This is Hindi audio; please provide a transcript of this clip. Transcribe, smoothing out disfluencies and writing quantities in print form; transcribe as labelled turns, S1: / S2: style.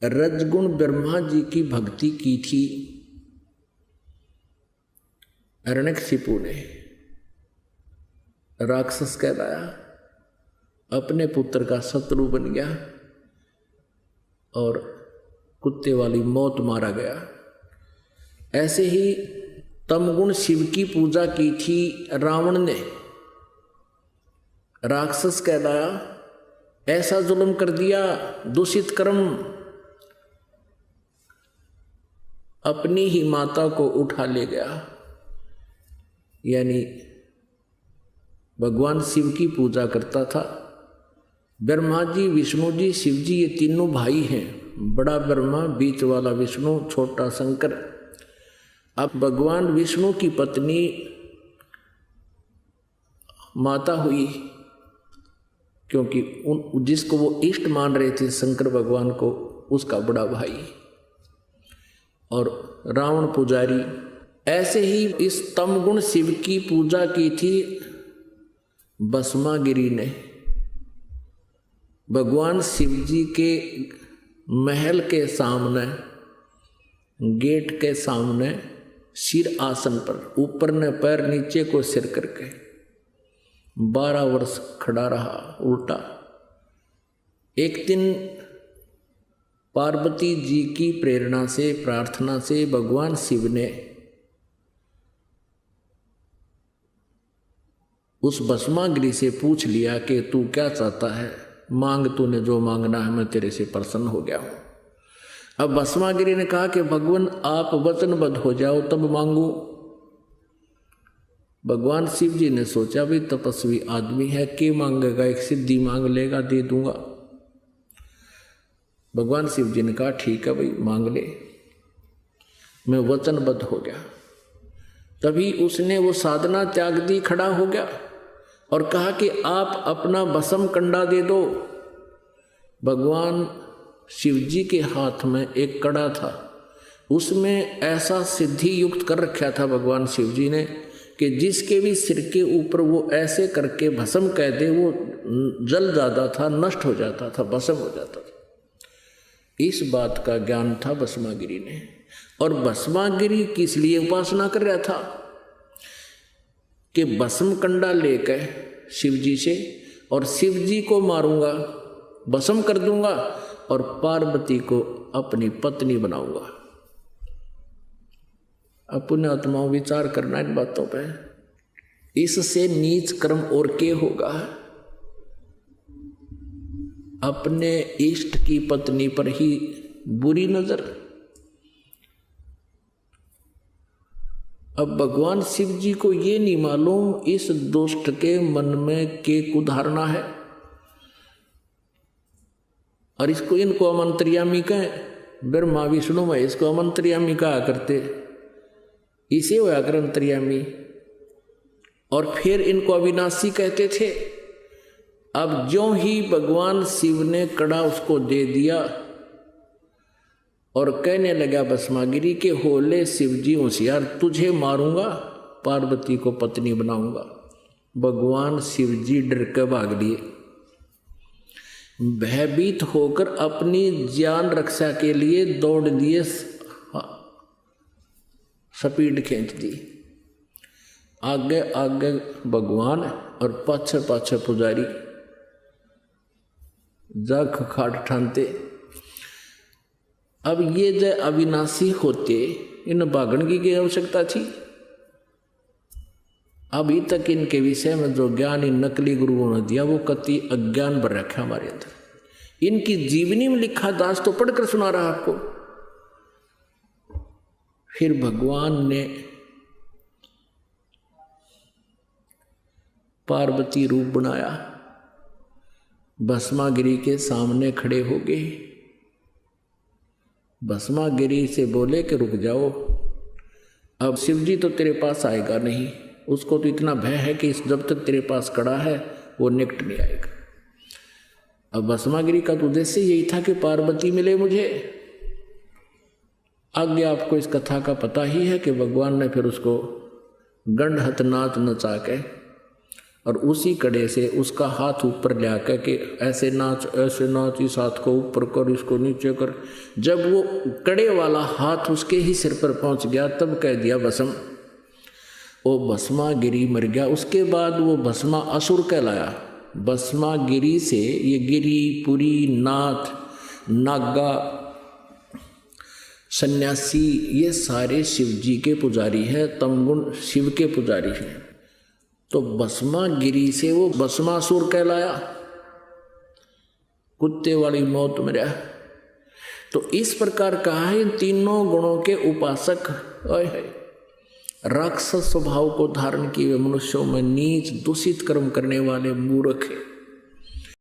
S1: रजगुण ब्रह्मा जी की भक्ति की थी हिरण्यकशिपु ने, राक्षस कहलाया, अपने पुत्र का शत्रु बन गया और कुत्ते वाली मौत मारा गया। ऐसे ही तमगुण शिव की पूजा की थी रावण ने, राक्षस कहलाया, ऐसा जुल्म कर दिया, दूषित कर्म, अपनी ही माता को उठा ले गया। यानी भगवान शिव की पूजा करता था। ब्रह्मा जी, विष्णु जी, शिव जी, ये तीनों भाई हैं, बड़ा ब्रह्मा, बीच वाला विष्णु, छोटा शंकर। अब भगवान विष्णु की पत्नी माता हुई, क्योंकि जिसको वो इष्ट मान रहे थे शंकर भगवान को, उसका बड़ा भाई, और रावण पुजारी। ऐसे ही इस तमगुण शिव की पूजा की थी भस्मागिरी ने। भगवान शिव जी के महल के सामने, गेट के सामने, सिर आसन पर, ऊपर ने पैर, नीचे को सिर करके 12 वर्ष खड़ा रहा उल्टा। एक दिन पार्वती जी की प्रेरणा से, प्रार्थना से भगवान शिव ने उस भस्मागिरी से पूछ लिया कि तू क्या चाहता है, मांग, तूने जो मांगना है, मैं तेरे से प्रसन्न हो गया हूं। अब भस्मागिरी ने कहा कि भगवान आप वचनबद्ध हो जाओ तब मांगू। भगवान शिव जी ने सोचा भी तपस्वी आदमी है, के मांगेगा, एक सिद्धि मांग लेगा, दे दूंगा। भगवान शिव जी ने कहा ठीक है भाई, मांग ले, मैं वचनबद्ध हो गया। तभी उसने वो साधना त्याग दी, खड़ा हो गया और कहा कि आप अपना भस्म कंडा दे दो। भगवान शिव जी के हाथ में एक कड़ा था, उसमें ऐसा सिद्धि युक्त कर रखा था भगवान शिव जी ने कि जिसके भी सिर के ऊपर वो ऐसे करके भस्म कह दे, वो जल जाता था, नष्ट हो जाता था, भस्म हो जाता था। इस बात का ज्ञान था भस्मागिरी ने। और भस्मागिरी किस लिए उपासना कर रहा था कि भस्म कंडा लेकर शिव जी से, और शिव जी को मारूंगा, भस्म कर दूंगा, और पार्वती को अपनी पत्नी बनाऊंगा। अपने आत्माओं विचार करना इन बातों पे। इससे नीच कर्म और के होगा? अपने इष्ट की पत्नी पर ही बुरी नजर। अब भगवान शिव जी को ये नहीं मालूम इस दुष्ट के मन में के कुधारना है, और इनको अमंत्रियामी कहें। ब्रह्मा विष्णु में इसको अमंत्रियामी कहा करते, इसे होया कर अंतर्यामी। और फिर इनको अविनाशी कहते थे। अब ज्यों ही भगवान शिव ने कड़ा उसको दे दिया और कहने लगा भस्मागिरी के, होले शिव जी होशियार, तुझे मारूंगा, पार्वती को पत्नी बनाऊंगा। भगवान शिव जी डर के भाग लिए, भयभीत होकर अपनी जान रक्षा के लिए दौड़ दिए, स्पीड खींच दी। आगे आगे भगवान और पाछे पाछे पुजारी जग खाट ठानते। अब ये जो अविनाशी होते, इन भागण की आवश्यकता थी? अभी तक इनके विषय में जो ज्ञान इन नकली गुरुओं ने दिया वो कति अज्ञान भर रखा हमारे अंदर। इनकी जीवनी में लिखा दास तो पढ़कर सुना रहा आपको। फिर भगवान ने पार्वती रूप बनाया, भस्मागिरी के सामने खड़े हो गए। भस्मागिरी से बोले कि रुक जाओ, अब शिव जी तो तेरे पास आएगा नहीं, उसको तो इतना भय है कि जब तक तेरे पास कड़ा है वो निकट नहीं आएगा। अब भस्मागिरी का तो उद्देश्य यही था कि पार्वती मिले मुझे। आगे आपको इस कथा का पता ही है कि भगवान ने फिर उसको गंड हथ नाच नचा के और उसी कड़े से उसका हाथ ऊपर ले आकर के ऐसे नाच, इस हाथ को ऊपर कर, इसको नीचे कर। जब वो कड़े वाला हाथ उसके ही सिर पर पहुंच गया तब कह दिया भस्म। वो भस्मा गिरी मर गया। उसके बाद वो भस्मा असुर कहलाया। भस्मा गिरी से ये गिरी, पुरी, नाथ, नागा, सन्यासी ये सारे शिव जी के पुजारी हैं, तमगुण शिव के पुजारी हैं। तो भस्मा गिरी से वो भस्मासुर कहलाया, कुत्ते वाली मौत मरा। तो इस प्रकार कहा है इन तीनों गुणों के उपासक राक्षस स्वभाव को धारण किए मनुष्यों में नीच दूषित कर्म करने वाले मूर्ख है।